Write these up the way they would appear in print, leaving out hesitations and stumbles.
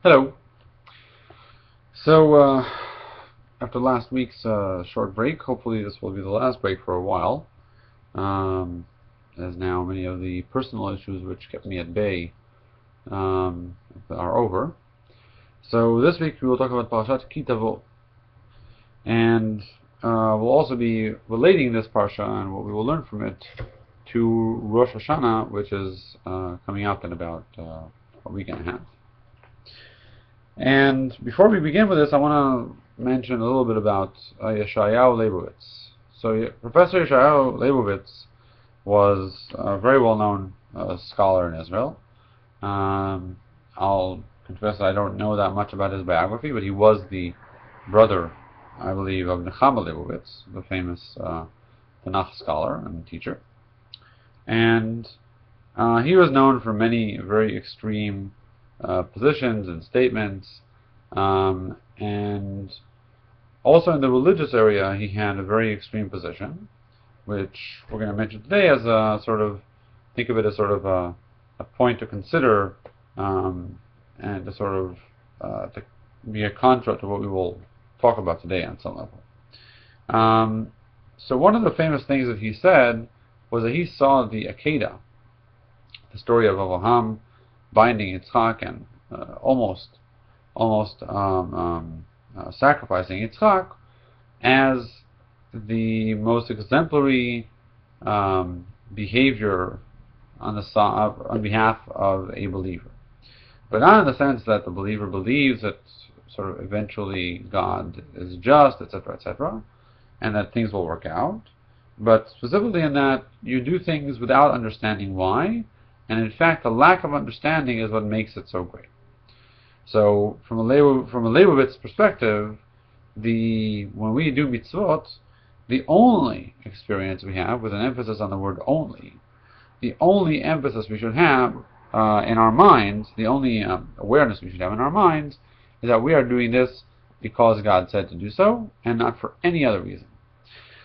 Hello. So, after last week's short break, hopefully this will be the last break for a while, as now many of the personal issues which kept me at bay are over. So this week we will talk about Parashat Ki-Tavo, and we'll also be relating this parsha and what we will learn from it to Rosh Hashanah, which is coming up in about a week and a half. And before we begin with this, I want to mention a little bit about Yeshayahu Leibowitz. So Professor Yeshayahu Leibowitz was a very well-known scholar in Israel. I'll confess that I don't know that much about his biography, but he was the brother, I believe, of Nechama Leibowitz, the famous Tanakh scholar and teacher. And he was known for many very extreme positions and statements, and also in the religious area he had a very extreme position, which we're going to mention today as a sort of, think of it as sort of a point to consider, and to sort of to be a contra to what we will talk about today on some level. So one of the famous things that he said was that he saw the Akedah, the story of Abraham binding Yitzchak and almost sacrificing Yitzchak, as the most exemplary behavior on behalf of a believer. But not in the sense that the believer believes that sort of eventually God is just, etc., etc., and that things will work out, but specifically in that you do things without understanding why. And in fact, the lack of understanding is what makes it so great. So, from a Leibowitz perspective, when we do Mitzvot, the only experience we have, with an emphasis on the word only, the only emphasis we should have in our minds, the only awareness we should have in our minds, is that we are doing this because God said to do so, and not for any other reason.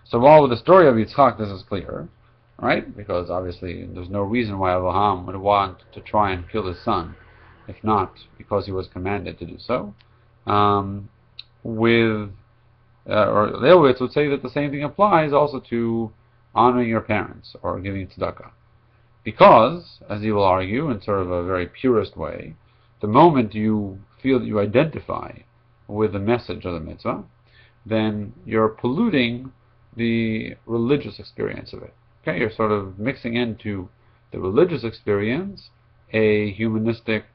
So, while with the story of Yitzchak this is clear, right? Because obviously there's no reason why Abraham would want to try and kill his son, if not because he was commanded to do so. Or Leibowitz would say that the same thing applies also to honoring your parents or giving tzedakah. Because, as he will argue in sort of a very purist way, the moment you feel that you identify with the message of the mitzvah, then you're polluting the religious experience of it. Okay, you're sort of mixing into the religious experience a humanistic,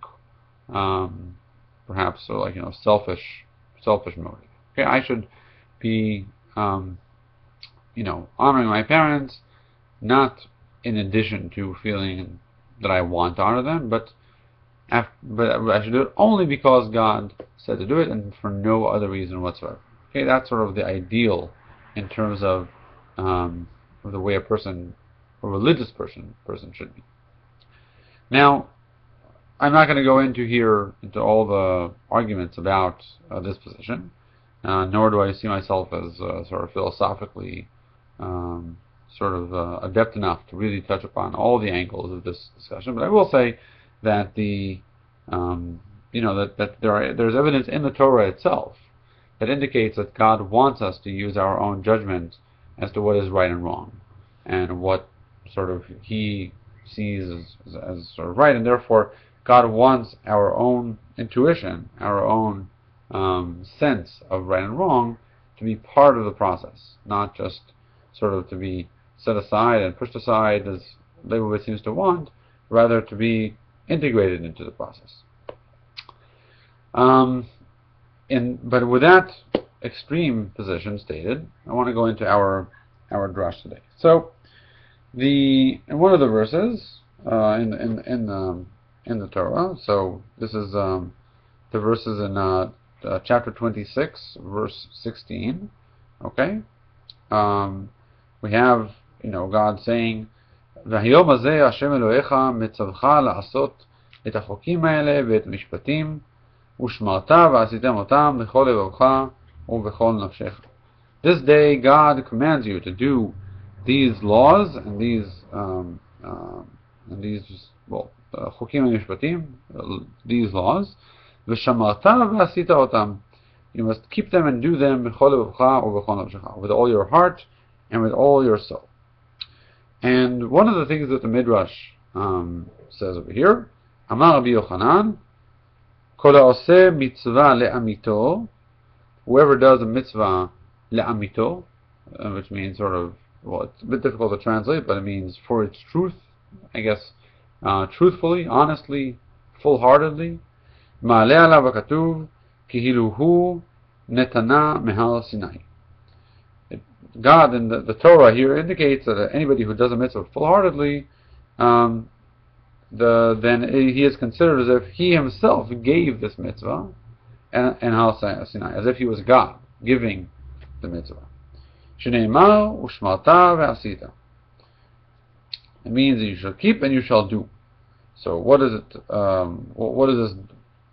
perhaps selfish motive. Okay, I should be, honoring my parents, not in addition to feeling that I want to honor them, but I should do it only because God said to do it, and for no other reason whatsoever. Okay, that's sort of the ideal in terms of the way a religious person should be. Now, I'm not going to go into all the arguments about this position, nor do I see myself as sort of philosophically adept enough to really touch upon all the angles of this discussion. But I will say that there's evidence in the Torah itself that indicates that God wants us to use our own judgment as to what is right and wrong, and what sort of He sees as sort of right, and therefore God wants our own intuition, our own sense of right and wrong, to be part of the process, not just sort of to be set aside and pushed aside as Leibowitz seems to want, rather to be integrated into the process. But with that extreme position stated, I want to go into our drash today. So, in one of the verses in the Torah, so this is the verses in chapter 26, verse 16. Okay, we have God saying, "V'hayom hazeh Hashem Elohecha mitzavcha la'asot et hachokim ha'ele ve'et mishpatim u'shmarta v'asitem otam b'chol levavcha u'b'chol nafshecha." This day God commands you to do these laws and these chokim and mishpatim, these laws, v'shamarta v'asita otam. You must keep them and do them with all your heart and with all your soul. And one of the things that the Midrash says over here, Amar Rabbi Yochanan, Kol ha'oseh mitzvah le'amito, whoever does a mitzvah le'amito, which means sort of, well, it's a bit difficult to translate, but it means for its truth, I guess, truthfully, honestly, full-heartedly. Ma'aleh alav ha'katuv kihilu hu netana mehar Sinai. God in the Torah here indicates that anybody who does a mitzvah full-heartedly, then he is considered as if he himself gave this mitzvah and Har Sinai, as if he was God giving the mitzvah. Shneimar ushmarta ve'asita. It means that you shall keep and you shall do. So what is it? What is this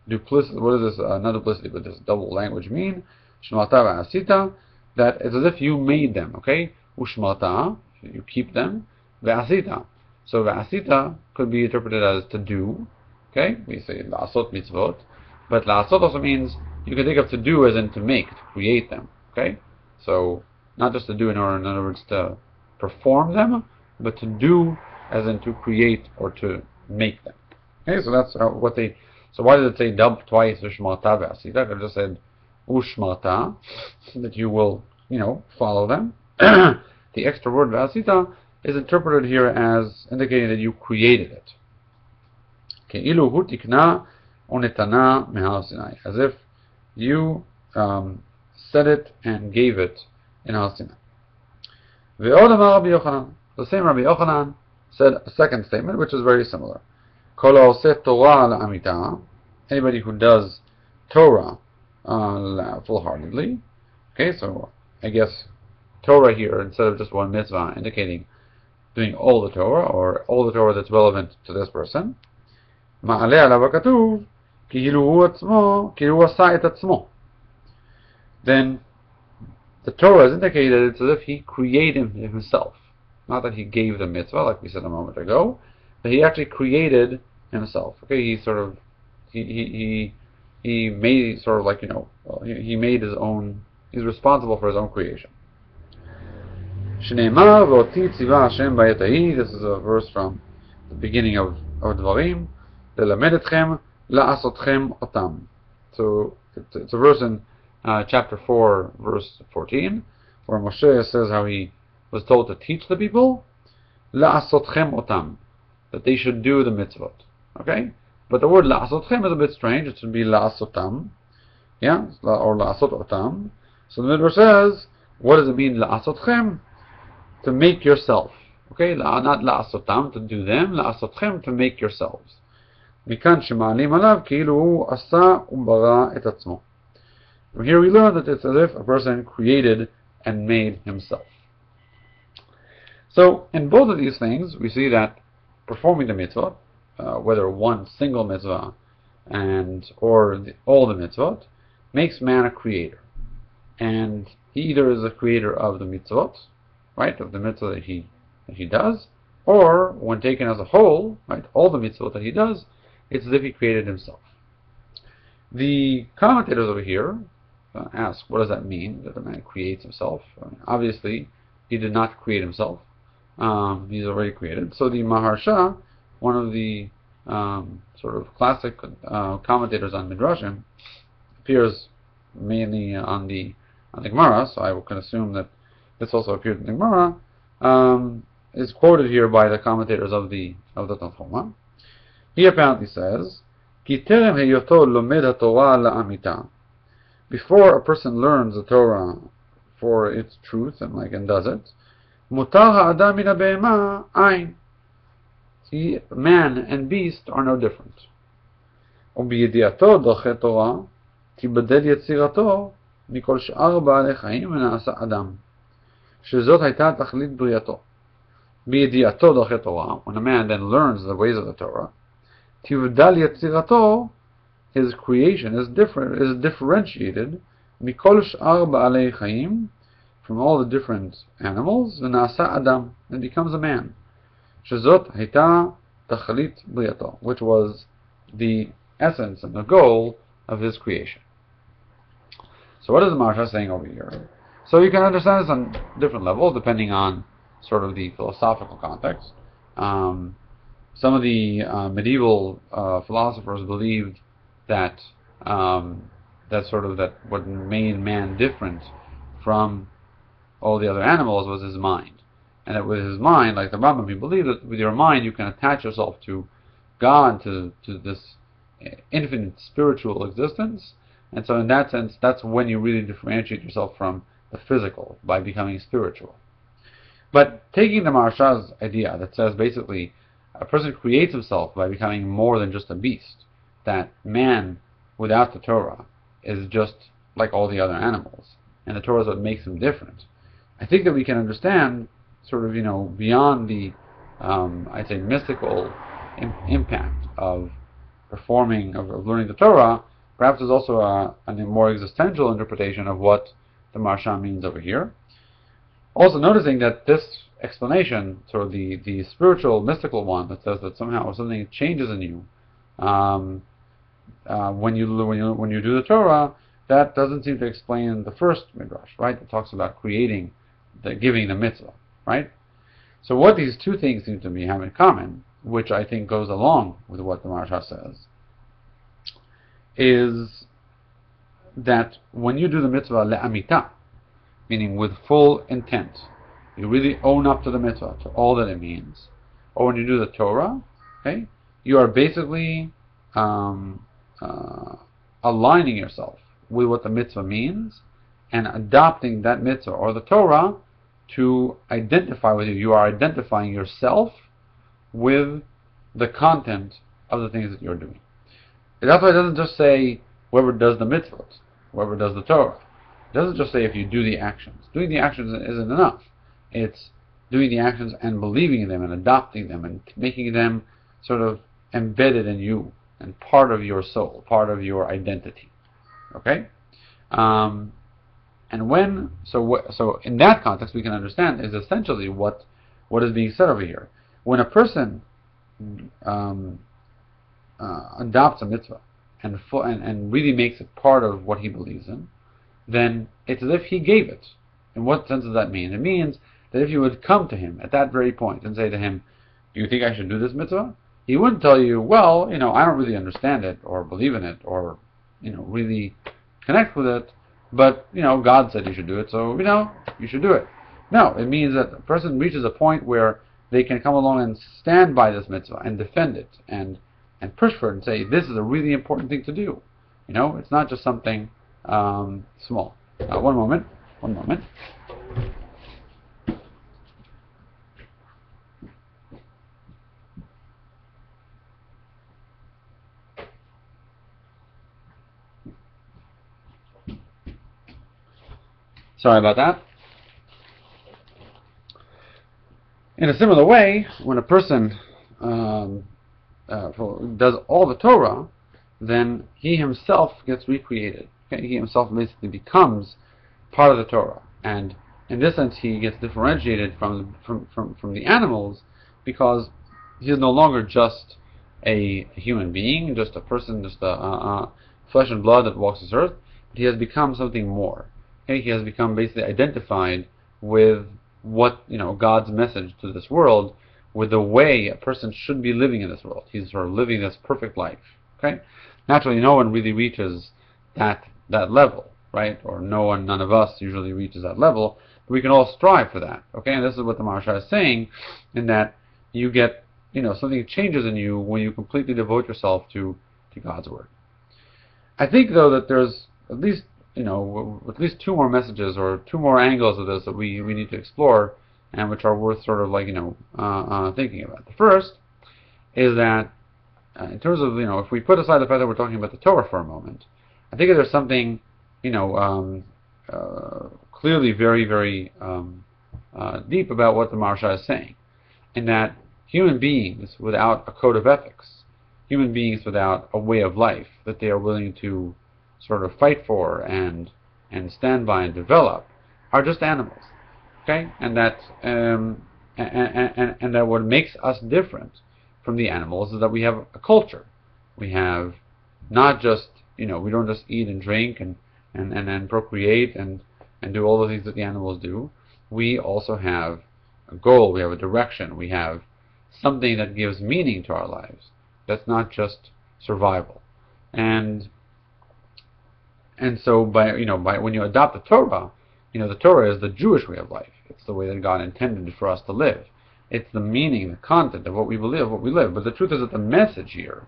duplicity? What is this not duplicity, but this double language mean? Shmarta ve'asita. That it's as if you made them. Okay, ushmarta, you keep them. Ve'asita. So ve'asita could be interpreted as to do. Okay, we say la'asot mitzvot, but la'asot also means you can think of to do as in to make, to create them. Okay, so not just to do in other words to perform them, but to do as in to create or to make them. Okay, so that's what they. So why did it say twice ushmarta ve'asita? I could have just said ushmarta, that you will, follow them. The extra word ve'asita is interpreted here as indicating that you created it. Ke'ilu hu tikna unetana mehar Sinai, as if you said it and gave it in Har Sinai. Ve'od amar Rabbi Yochanan. The same Rabbi Yochanan said a second statement, which is very similar. Kol ha'oseh Torah la'amita. Anybody who does Torah full-heartedly. Okay, so I guess Torah here, instead of just one mitzvah, indicating doing all the Torah, or all the Torah that's relevant to this person. Ma'aleh alav ha'katuv kihilu hu atzmo, kihilu asa et atzmo. Then the Torah is indicated it's as if he created himself. Not that he gave the mitzvah, like we said a moment ago, but he actually created himself. Okay, he sort of he made sort of like he made his own. He's responsible for his own creation. Shneimar v'oti tziva Hashem b'ayet hahi. This is a verse from the beginning of Dvarim. Lelamed etchem la'asotchem otam. So it's a verse in chapter 4, verse 14, where Moshe says how he was told to teach the people la'asotchem otam, that they should do the mitzvot. Okay. But the word la'asotchem is a bit strange. It should be la'asotam, or la'asot otam. So the Midrash says, what does it mean la'asotchem? To make yourself. Okay, not la'asotam, to do them. La'asotchem, to make yourselves. Mikan shema'alim alav ki'ilu hu asa u'bara et atzmo. From here we learn that it's as if a person created and made himself. So in both of these things, we see that performing the mitzvot, whether one single mitzvah or all the mitzvot, makes man a creator. And he either is a creator of the mitzvot, right, of the mitzvah that he does, or when taken as a whole, right, all the mitzvot that he does, it's as if he created himself. The commentators over here ask, what does that mean, that the man creates himself? Obviously, he did not create himself. He's already created. So the Maharsha, one of the sort of classic commentators on Midrashim, appears mainly on the Gemara, so I can assume that this also appeared in the Gemara, is quoted here by the commentators of the Tanchuma. He apparently says, Ki terem heyoto lomed haTorah la'amita. Before a person learns the Torah for its truth and does it, mutar ha'adam min ha'behema ayin. See, man and beast are no different. ובידיעתו דרכי תורה תיבדל יצירתו מכל שאר בעלי חיים ונעשה אדם, שזאת הייתה תכלית בריאתו. בידיעתו דרכי תורה, when a man then learns the ways of the Torah, תיבדל יצירתו, his creation is differentiated מכל שאר בעלי חיים, from all the different animals, ונעשה אדם, and becomes a man. שזאת הייתה תכלית בריאתו, which was the essence and the goal of His creation. So what is the Maharsha saying over here? So you can understand this on different levels depending on sort of the philosophical context. Some of the medieval philosophers believed that that what made man different from all the other animals was his mind, and that with his mind, like the Rambam, he believed that with your mind you can attach yourself to God, to this infinite spiritual existence, and so in that sense, that's when you really differentiate yourself from the physical, by becoming spiritual. But taking the Maharsha's idea that says basically a person creates himself by becoming more than just a beast, that man without the Torah is just like all the other animals, and the Torah is what makes him different. I think that we can understand sort of, beyond the, I'd say, mystical impact of of learning the Torah. Perhaps there's also a more existential interpretation of what the Maharsha means over here. Also noticing that this explanation, sort of the spiritual, mystical one, that says that somehow something changes in you when you do the Torah, that doesn't seem to explain the first midrash, right? That talks about giving the mitzvah, right? So what these two things seem to me have in common, which I think goes along with what the Maharsha says, is that when you do the mitzvah le'amita, meaning with full intent, you really own up to the mitzvah, to all that it means, or when you do the Torah, okay, you are basically aligning yourself with what the mitzvah means and adopting that mitzvah or the Torah to identify with you. You are identifying yourself with the content of the things that you're doing. That's why it doesn't just say whoever does the mitzvot, whoever does the Torah. It doesn't just say if you do the actions. Doing the actions isn't enough. It's doing the actions and believing in them and adopting them and making them sort of embedded in you and part of your soul, part of your identity. Okay? So in that context, we can understand is essentially what is being said over here. When a person adopts a mitzvah and really makes it part of what he believes in, then it's as if he gave it. In what sense does that mean? It means that if you would come to him at that very point and say to him, do you think I should do this mitzvah? He wouldn't tell you, well, I don't really understand it or believe in it or, really connect with it, but, God said you should do it, so, you should do it. No, it means that a person reaches a point where they can come along and stand by this mitzvah and defend it and push for it and say, this is a really important thing to do. It's not just something small. One moment. Sorry about that. In a similar way, when a person does all the Torah, then he himself gets recreated. Okay? He himself basically becomes part of the Torah, and in this sense, he gets differentiated from the animals because he is no longer just a human being, just a person, just a flesh and blood that walks this earth. But he has become something more. Okay? He has become basically identified with what God's message to this world, with the way a person should be living in this world. He's sort of living this perfect life. Okay? Naturally, no one really reaches that level, right? Or none of us usually reaches that level. But we can all strive for that. Okay? And this is what the Maharsha is saying, in that you get, something changes in you when you completely devote yourself to God's word. I think, though, that there's at least two more messages or two more angles of this that we need to explore, and which are worth sort of thinking about. The first is that in terms of if we put aside the fact that we're talking about the Torah for a moment, I think that there's something clearly very, very deep about what the Maharsha is saying, in that human beings without a code of ethics, human beings without a way of life that they are willing to sort of fight for and stand by and develop, are just animals. Okay, and that and that what makes us different from the animals is that we have a culture. We have not just we don't just eat and drink and procreate and do all the things that the animals do. We also have a goal, we have a direction, we have something that gives meaning to our lives. That's not just survival. And so by when you adopt the Torah, the Torah is the Jewish way of life. It's the way that God intended for us to live. It's the meaning, the content of what we believe, what we live. But the truth is that the message here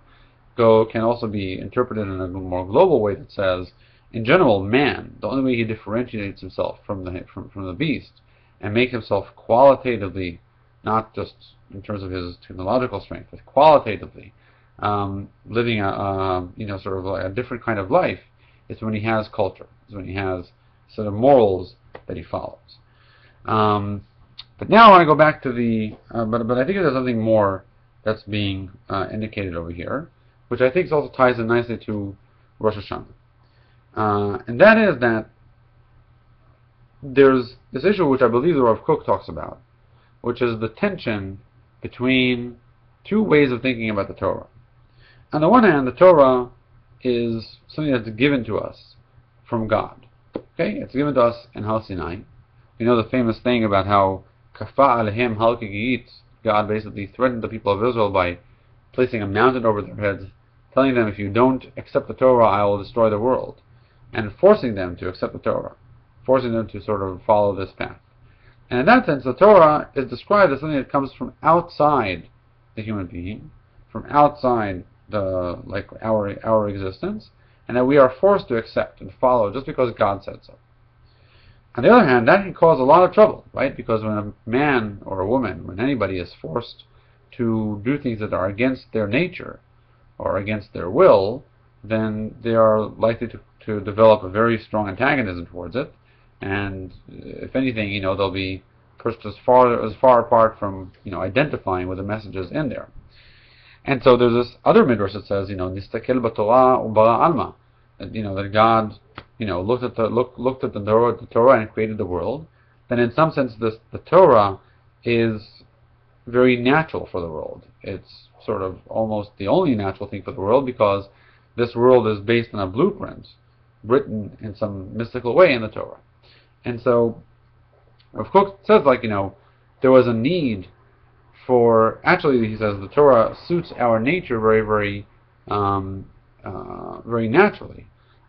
can also be interpreted in a more global way that says, in general, man, the only way he differentiates himself from the beast and makes himself qualitatively, not just in terms of his technological strength, but qualitatively living sort of like a different kind of life, is when he has culture, is when he has sort of morals that he follows. But now I want to go back to the, but I think there's something more that's being indicated over here, which I think also ties in nicely to Rosh Hashanah. And that is that there's this issue which I believe the Rav Kook talks about, which is the tension between two ways of thinking about the Torah. On the one hand, the Torah is something that's given to us from God. Okay, it's given to us in Har Sinai. You know the famous thing about how Kafa alehem halkigit, God basically threatened the people of Israel by placing a mountain over their heads, telling them, if you don't accept the Torah, I will destroy the world, and forcing them to accept the Torah, forcing them to sort of follow this path. And in that sense, the Torah is described as something that comes from outside the human being, from outside our existence, and that we are forced to accept and follow just because God said so. On the other hand, that can cause a lot of trouble, right? Because when a man or a woman, when anybody is forced to do things that are against their nature or against their will, then they are likely to develop a very strong antagonism towards it. And if anything, they'll be pushed as far apart from identifying with the messages in there. And so there's this other midrash that says, nistakel b'Torah ubara alma, that God, looked at the Torah and created the world. Then in some sense, the Torah is very natural for the world. It's sort of almost the only natural thing for the world, because this world is based on a blueprint written in some mystical way in the Torah. And so Rav Kook says, there was a need for, actually he says, the Torah suits our nature very, very, very naturally.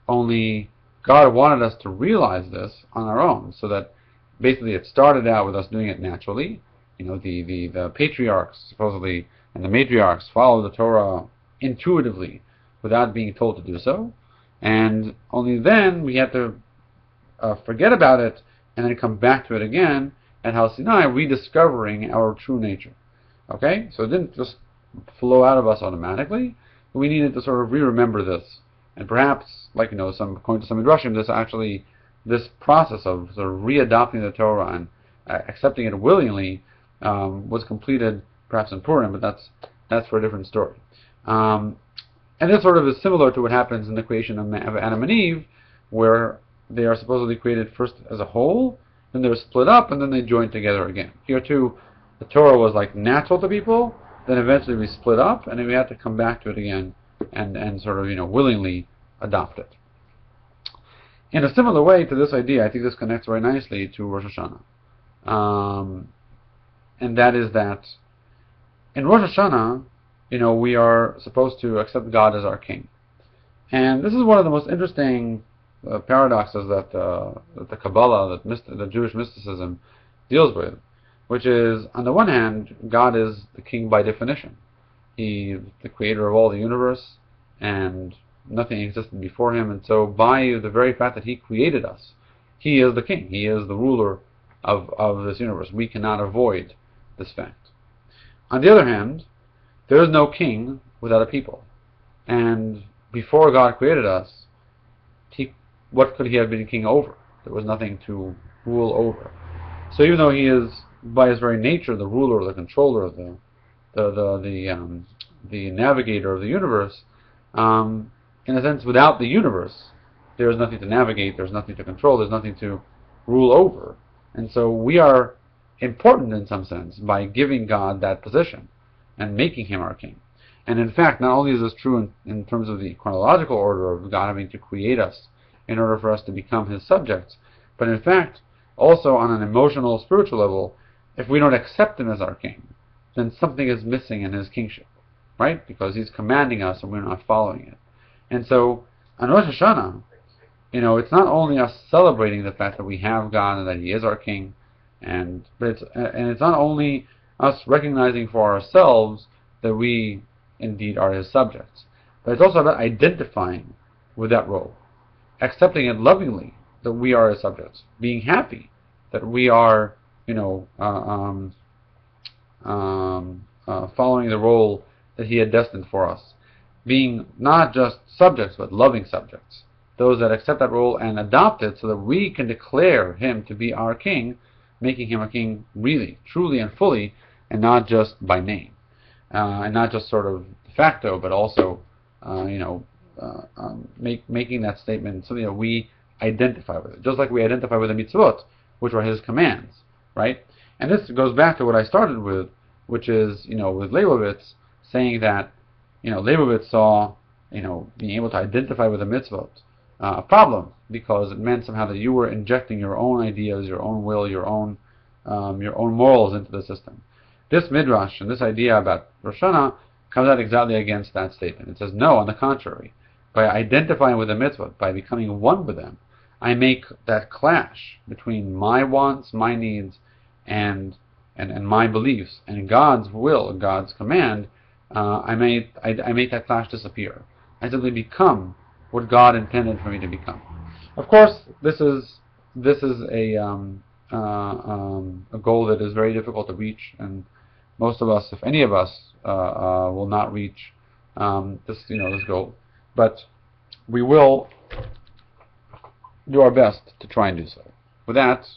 Only God wanted us to realize this on our own, so that basically it started out with us doing it naturally. The patriarchs supposedly and the matriarchs followed the Torah intuitively without being told to do so, and only then we had to forget about it and then come back to it again at Har Sinai, rediscovering our true nature. Okay, so it didn't just flow out of us automatically. We needed to sort of re-remember this, and perhaps, according to some midrashim, this process of sort of re-adopting the Torah and accepting it willingly was completed perhaps in Purim, but that's for a different story. And this sort of is similar to what happens in the creation of Adam and Eve, where they are supposedly created first as a whole, then they're split up, and then they join together again. Here too, the Torah was natural to people, then eventually we split up, and then we had to come back to it again and sort of willingly adopt it. In a similar way to this idea, I think this connects very nicely to Rosh Hashanah. And that is that in Rosh Hashanah, we are supposed to accept God as our king. And this is one of the most interesting paradoxes that the Kabbalah, that Jewish mysticism deals with, which is, on the one hand, God is the king by definition. He is the creator of all the universe, and nothing existed before him, and so by the very fact that he created us, he is the king. He is the ruler of this universe. We cannot avoid this fact. On the other hand, there is no king without a people. And before God created us, what could he have been king over? There was nothing to rule over. So even though he is, by his very nature, the ruler, the controller, the navigator of the universe, in a sense, without the universe, there is nothing to navigate, there's nothing to control, there's nothing to rule over. And so we are important in some sense by giving God that position and making him our king. And in fact, not only is this true in terms of the chronological order of God having to create us in order for us to become His subjects, but in fact, also on an emotional, spiritual level, if we don't accept Him as our King, then something is missing in His kingship, right? Because He's commanding us and we're not following it. And so, on Rosh Hashanah, it's not only us celebrating the fact that we have God and that He is our King, but it's not only us recognizing for ourselves that we indeed are His subjects, but it's also about identifying with that role, accepting it lovingly that we are His subjects, being happy that we are, following the role that He had destined for us, being not just subjects but loving subjects, those that accept that role and adopt it so that we can declare Him to be our King, making Him a King really, truly, and fully, and not just by name, and not just sort of de facto, but also, making that statement something that we identify with it, just like we identify with the Mitzvot, which are His commands, right? And this goes back to what I started with, which is, with Leibovitz, saying that, Leibovitz saw, being able to identify with the Mitzvot, a problem, because it meant somehow that you were injecting your own ideas, your own will, your own morals into the system. This midrash and this idea about Rosh Hashanah comes out exactly against that statement. It says, no, on the contrary, by identifying with the mitzvot, by becoming one with them, I make that clash between my wants, my needs, and my beliefs, and God's will, God's command. I make that clash disappear. I simply become what God intended for me to become. Of course, this is a goal that is very difficult to reach, and most of us, if any of us, will not reach this goal. But we will do our best to try and do so. With that,